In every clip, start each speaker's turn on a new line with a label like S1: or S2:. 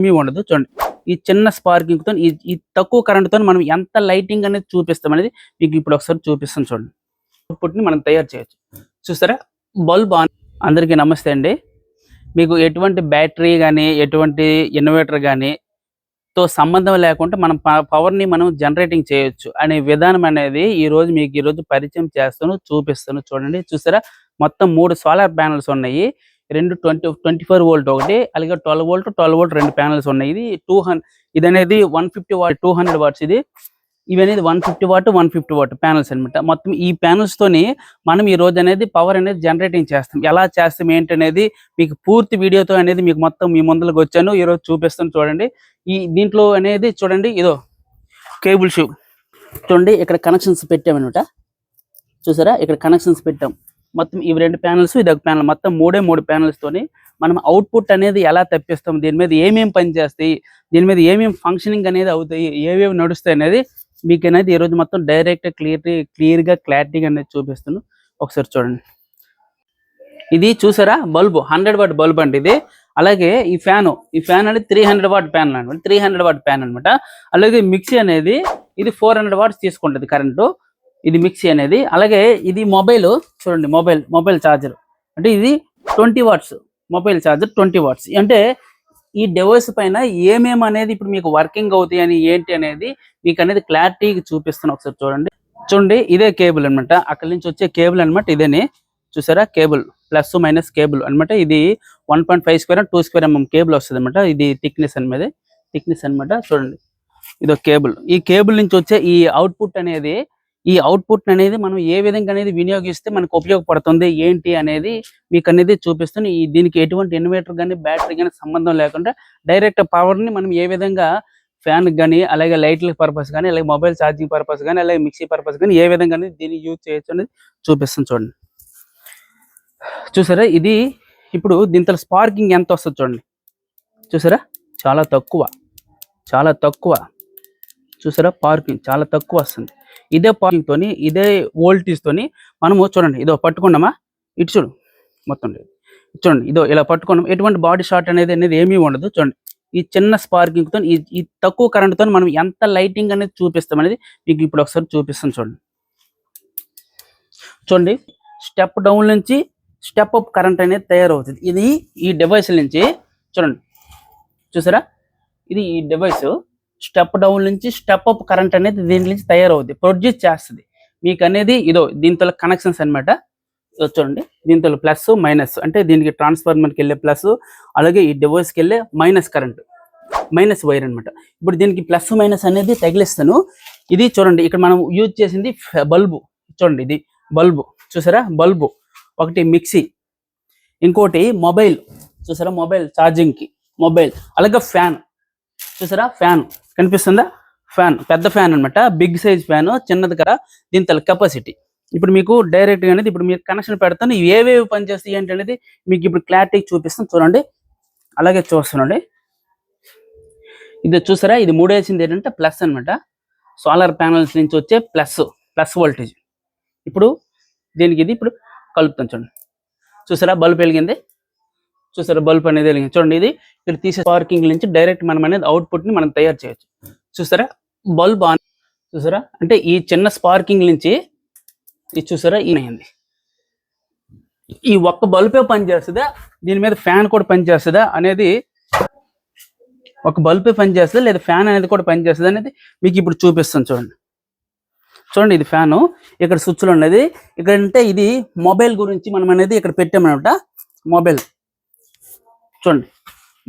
S1: ఏమీ ఉండదు. చూడండి ఈ చిన్న స్పార్కింగ్తో ఈ తక్కువ కరెంట్తో మనం ఎంత లైటింగ్ అనేది చూపిస్తాం అనేది మీకు ఇప్పుడు ఒకసారి చూపిస్తాను. చూడండి అవుట్పుట్ని మనం తయారు చేయొచ్చు. చూస్తారా బల్బ్ ఆన్. అందరికీ నమస్తే అండి. మీకు ఎటువంటి బ్యాటరీ కానీ ఎటువంటి ఇన్వర్టర్ కానీ తో సంబంధం లేకుండా మనం పవర్ని మనం జనరేటింగ్ చేయొచ్చు అనే విధానం అనేది మీకు ఈరోజు పరిచయం చేస్తాను, చూపిస్తాను. చూడండి చూసారా మొత్తం 3 సోలార్ ప్యానల్స్ ఉన్నాయి. 24 వోల్ట్ ఒకటి, అలాగే 12 వోల్ట్ 2 ప్యానల్స్ ఉన్నాయి. ఇది అనేది 150 వాట్ 200 వాట్స్. ఇవి అనేది 150 వాట్ 150 వాట్ ప్యానల్స్ అనమాట. మొత్తం ఈ ప్యానల్స్ తోని మనం ఈ రోజు అనేది పవర్ అనేది జనరేటింగ్ చేస్తాం. ఎలా చేస్తాం ఏంటి అనేది మీకు పూర్తి వీడియోతో అనేది మీకు మొత్తం మీ ముందుకు వచ్చాను. ఈ రోజు చూపిస్తాను. చూడండి దీంట్లో అనేది చూడండి ఇదో కేబుల్ షూ చూడండి ఇక్కడ కనెక్షన్స్ పెట్టామన్నమాట. చూసారా ఇక్కడ కనెక్షన్స్ పెట్టాం. మొత్తం ఇవి 2 ప్యానల్స్, ఇది ఒక ప్యానల్, మొత్తం 3 ప్యానల్స్ తోని మనం అవుట్పుట్ అనేది ఎలా తెప్పిస్తాం, దీని మీద ఏమేమి పని చేస్తాయి, దీని మీద ఏమేమి ఫంక్షనింగ్ అనేది అవుతాయి, ఏవేవి నడుస్తాయి అనేది మీకు అనేది ఈరోజు మొత్తం డైరెక్ట్ క్లియర్గా క్లారిటీగా అనేది చూపిస్తాను. ఒకసారి చూడండి. ఇది చూసారా బల్బు 100 వాట్ బల్బ్ అండి ఇది. అలాగే ఈ ఫ్యాన్ అనేది 300 వాట్ ప్యానల్ అనమాట. 300 వాట్ ప్యాన్ అనమాట. అలాగే మిక్సీ అనేది ఇది 400 వాట్స్ తీసుకుంటుంది కరెంటు. ఇది మిక్సీ అనేది. అలాగే ఇది మొబైల్ చూడండి, మొబైల్ ఛార్జర్ అంటే ఇది 20 వాట్స్ మొబైల్ ఛార్జర్ 20 వాట్స్. అంటే ఈ డివైస్ పైన ఏమేమి అనేది ఇప్పుడు మీకు వర్కింగ్ అవుతాయి అని ఏంటి అనేది మీకు అనేది క్లారిటీగా చూపిస్తాను. ఒకసారి చూడండి ఇదే కేబుల్ అనమాట. అక్కడి నుంచి వచ్చే కేబుల్ అనమాట. ఇదేని చూసారా కేబుల్ ప్లస్ మైనస్ కేబుల్ అనమాట. ఇది 1.5 స్క్వేర్ 2 స్క్వేర్ mm కేబుల్ వస్తుంది అనమాట. ఇది థిక్నెస్ అనమాట. చూడండి ఇది ఒక కేబుల్. ఈ కేబుల్ నుంచి వచ్చే ఈ అవుట్పుట్ అనేది మనం ఏ విధంగా అనేది వినియోగిస్తే మనకు ఉపయోగపడుతుంది ఏంటి అనేది మీకు అనేది చూపిస్తుంది. దీనికి ఎటువంటి ఇన్వర్టర్ కానీ బ్యాటరీ కానీ సంబంధం లేకుండా డైరెక్ట్ పవర్ని మనం ఏ విధంగా ఫ్యాన్ కానీ, అలాగే లైట్ల పర్పస్ కానీ, అలాగే మొబైల్ ఛార్జింగ్ పర్పస్ కానీ, అలాగే మిక్సీ పర్పస్ కానీ ఏ విధంగా అనేది దీన్ని యూజ్ చేయొచ్చు అనేది చూపిస్తాను. చూడండి చూసారా ఇది ఇప్పుడు దీంతో స్పార్కింగ్ ఎంత వస్తుంది చూడండి. చూసారా చాలా తక్కువ. చూసారా పార్కింగ్ చాలా తక్కువ వస్తుంది. ఇదే పార్కింగ్ తోని ఇదే వోల్టేజ్ తోని మనము చూడండి ఇదో పట్టుకున్నామా, ఇటు చూడు మొత్తం చూడండి ఇదో ఇలా పట్టుకున్నాం. ఎటువంటి బాడీ షార్ట్ అనేది ఏమీ ఉండదు. చూడండి ఈ చిన్న స్పార్కింగ్ తో ఈ తక్కువ కరెంట్ తో మనం ఎంత లైటింగ్ అనేది చూపిస్తాం అనేది మీకు ఇప్పుడు ఒకసారి చూపిస్తాను. చూడండి స్టెప్ డౌన్ నుంచి స్టెప్ అప్ కరెంట్ అనేది తయారవుతుంది. ఇది ఈ డివైస్ నుంచి చూడండి. చూసారా ఇది ఈ డివైస్ స్టెప్ డౌన్ నుంచి స్టెప్ అప్ కరెంట్ అనేది దీని నుంచి తయారవుతుంది, ప్రొడ్యూస్ చేస్తుంది మీకు అనేది. ఇదో దీంతో కనెక్షన్స్ అనమాట. చూడండి దీంతో ప్లస్ మైనస్ అంటే దీనికి ట్రాన్స్ఫార్మర్కి వెళ్ళే ప్లస్, అలాగే ఈ డివైస్కి వెళ్ళే మైనస్ వైర్ అనమాట. ఇప్పుడు దీనికి ప్లస్ మైనస్ అనేది తగిలిస్తాను. ఇది చూడండి ఇక్కడ మనం యూజ్ చేసింది బల్బు. చూడండి ఇది బల్బు. చూసారా బల్బు ఒకటి, మిక్సీ ఇంకోటి, మొబైల్ చూసారా మొబైల్ ఛార్జింగ్కి మొబైల్, అలాగే ఫ్యాన్ చూసారా ఫ్యాన్ కనిపిస్తుందా, ఫ్యాన్ పెద్ద ఫ్యాన్ అనమాట. బిగ్ సైజ్ ఫ్యాన్, చిన్నది కదా దీంతో కెపాసిటీ. ఇప్పుడు మీకు డైరెక్ట్గా అనేది ఇప్పుడు మీరు కనెక్షన్ పెడతాను, ఏవేవి పనిచేస్తాయి ఏంటి అనేది మీకు ఇప్పుడు క్లారిటీ చూపిస్తాను. చూడండి అలాగే చూస్తున్నాండి. ఇది చూసారా ఇది 3 వేసింది ఏంటంటే ప్లస్ అనమాట. సోలార్ ప్యానల్స్ నుంచి వచ్చే ప్లస్ వోల్టేజ్. ఇప్పుడు దీనికి ఇది ఇప్పుడు కలుపుతాను. చూడండి చూసారా బల్బ్ వెలిగింది. చూసారా బల్బ్ అనేది వెలిగింది. చూడండి ఇది ఇక్కడ తీసే స్పార్కింగ్ నుంచి డైరెక్ట్ మనం అనేది అవుట్పుట్ ని మనం తయారు చేయొచ్చు. చూసారా బల్బ్ ఆన్. చూసారా అంటే ఈ చిన్న స్పార్కింగ్ నుంచి ఇది చూసారా అయింది. ఈ ఒక్క బల్బే పనిచేస్తుందా, దీని మీద ఫ్యాన్ కూడా పనిచేస్తుందా అనేది, ఒక బల్బే పనిచేస్తుందా లేదా ఫ్యాన్ అనేది కూడా పనిచేస్తుంది అనేది మీకు ఇప్పుడు చూపిస్తాను. చూడండి ఇది ఫ్యాను. ఇక్కడ స్విచ్లు ఉన్నది. ఇక్కడ అంటే ఇది మొబైల్ గురించి మనం అనేది ఇక్కడ పెట్టామన్నమాట. మొబైల్ చూడండి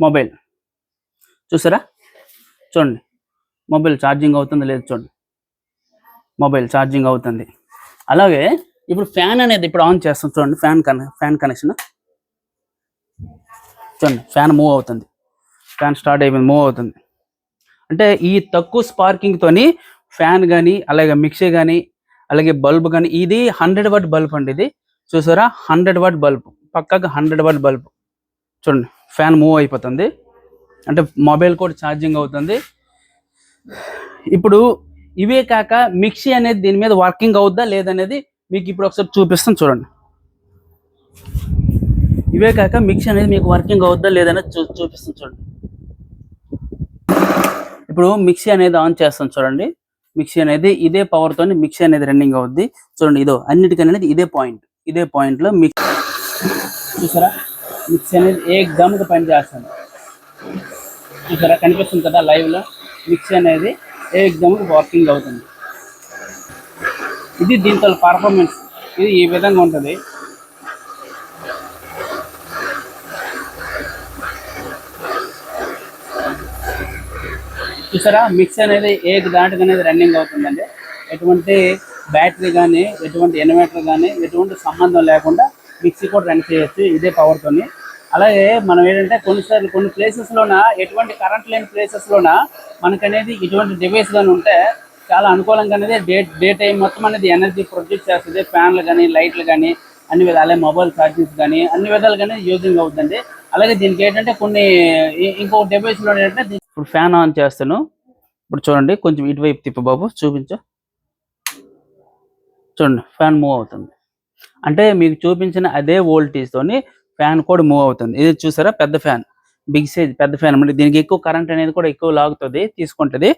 S1: మొబైల్ చూసారా. చూడండి మొబైల్ ఛార్జింగ్ అవుతుంది లేదు, చూడండి మొబైల్ ఛార్జింగ్ అవుతుంది. అలాగే ఇప్పుడు ఫ్యాన్ అనేది ఇప్పుడు ఆన్ చేస్తాం. చూడండి ఫ్యాన్ కనెక్షన్. చూడండి ఫ్యాన్ మూవ్ అవుతుంది, ఫ్యాన్ స్టార్ట్ అయిపోయింది, మూవ్ అవుతుంది. అంటే ఈ తక్కువ స్పార్కింగ్ తోని ఫ్యాన్ కానీ, అలాగే మిక్సీ కానీ, అలాగే బల్బ్ కానీ, ఇది 100 వాట్ బల్బ్ అండి. ఇది చూసారా 100 వాట్ బల్బ్, పక్కగా 100 వాట్ బల్బ్. చూడండి ఫ్యాన్ మూవ్ అయిపోతుంది, అంటే మొబైల్ కూడా ఛార్జింగ్ అవుతుంది. ఇప్పుడు ఇవే కాక మిక్సీ అనేది దీని మీద వర్కింగ్ అవుద్దా లేదనేది మీకు ఇప్పుడు ఒకసారి చూపిస్తాను. చూడండి ఇవే కాక మిక్సీ అనేది మీకు వర్కింగ్ అవుద్దా లేదనేది చూపిస్తాను. చూడండి ఇప్పుడు మిక్సీ అనేది ఆన్ చేస్తాం చూడండి. మిక్సీ అనేది ఇదే పవర్ తోని మిక్సీ అనేది రన్నింగ్ అవుద్ది. చూడండి ఇదో అన్నిటికనేది ఇదే పాయింట్ లో మిక్సీ చూసారా, మిక్సీ అనేది ఏకదమ్ గా పని చేస్తుంది. చూసారా కనిపిస్తుంది కదా లైవ్ లో, మిక్సీ అనేది ఏకదమ్ గా వర్కింగ్ అవుతుంది. ఇది దీంతో పర్ఫార్మెన్స్ ఇది ఈ విధంగా ఉంటుంది. చూసారా మిక్సీ అనేది దాటికి అనేది రన్నింగ్ అవుతుందండి. ఎటువంటి బ్యాటరీ కానీ, ఎటువంటి ఇన్వర్టర్ కానీ, ఎటువంటి సంబంధం లేకుండా మిక్సీ కూడా రన్ చేయొచ్చు ఇదే పవర్తోని. అలాగే మనం ఏంటంటే కొన్నిసార్లు కొన్ని ప్లేసెస్లోన ఎటువంటి కరెంట్ లేని ప్లేసెస్లోన మనకనేది ఇటువంటి డివైస్ కానీ ఉంటే చాలా అనుకూలంగా అనేది డే టైం మొత్తం అనేది ఎనర్జీ ప్రొడ్యూస్ చేస్తుంది. ఫ్యాన్లు కానీ, లైట్లు కానీ అన్ని విధాలు, అలాగే మొబైల్ ఛార్జింగ్స్ కానీ అన్ని విధాలుగానే యూజింగ్ అవుతుందండి. అలాగే దీనికి ఏంటంటే కొన్ని ఇంకో డివైస్లో ఏంటంటే ఇప్పుడు ఫ్యాన్ ఆన్ చేస్తాను. ఇప్పుడు చూడండి కొంచెం ఇటువైపు తిప్పు బాబు, చూపించు. చూడండి ఫ్యాన్ మూవ్ అవుతుంది. అంటే మీకు చూపించిన అదే వోల్టేజ్ తోని ఫ్యాన్ కూడా మూవ్ అవుతుంది. ఇది చూసారా పెద్ద ఫ్యాన్, బిగ్ సైజ్ పెద్ద ఫ్యాన్ అంటే దీనికి ఎక్కువ కరెంట్ అనేది కూడా ఎక్కువ లాగుతుంది, తీసుకుంటుంది.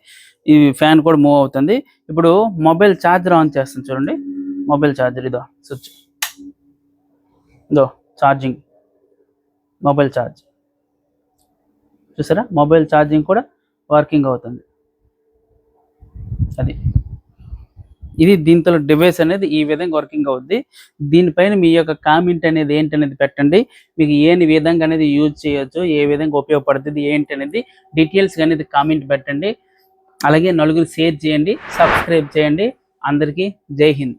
S1: ఈ ఫ్యాన్ కూడా మూవ్ అవుతుంది. ఇప్పుడు మొబైల్ ఛార్జర్ ఆన్ చేస్తాను చూడండి. మొబైల్ ఛార్జర్ ఇదో స్విచ్, ఇదో ఛార్జింగ్, మొబైల్ ఛార్జ్ చూసారా, మొబైల్ ఛార్జింగ్ కూడా వర్కింగ్ అవుతుంది. అది ఇది దీంతో డివైస్ అనేది ఈ విధంగా వర్కింగ్ అవుద్ది. దీనిపైన మీ యొక్క కామెంట్ అనేది ఏంటనేది పెట్టండి. మీకు ఏ విధంగా అనేది యూజ్ చేయొచ్చు, ఏ విధంగా ఉపయోగపడుతుంది ఏంటి అనేది డీటెయిల్స్ అనేది కామెంట్ పెట్టండి. అలాగే నలుగురు షేర్ చేయండి, సబ్స్క్రైబ్ చేయండి. అందరికీ జై హింద్.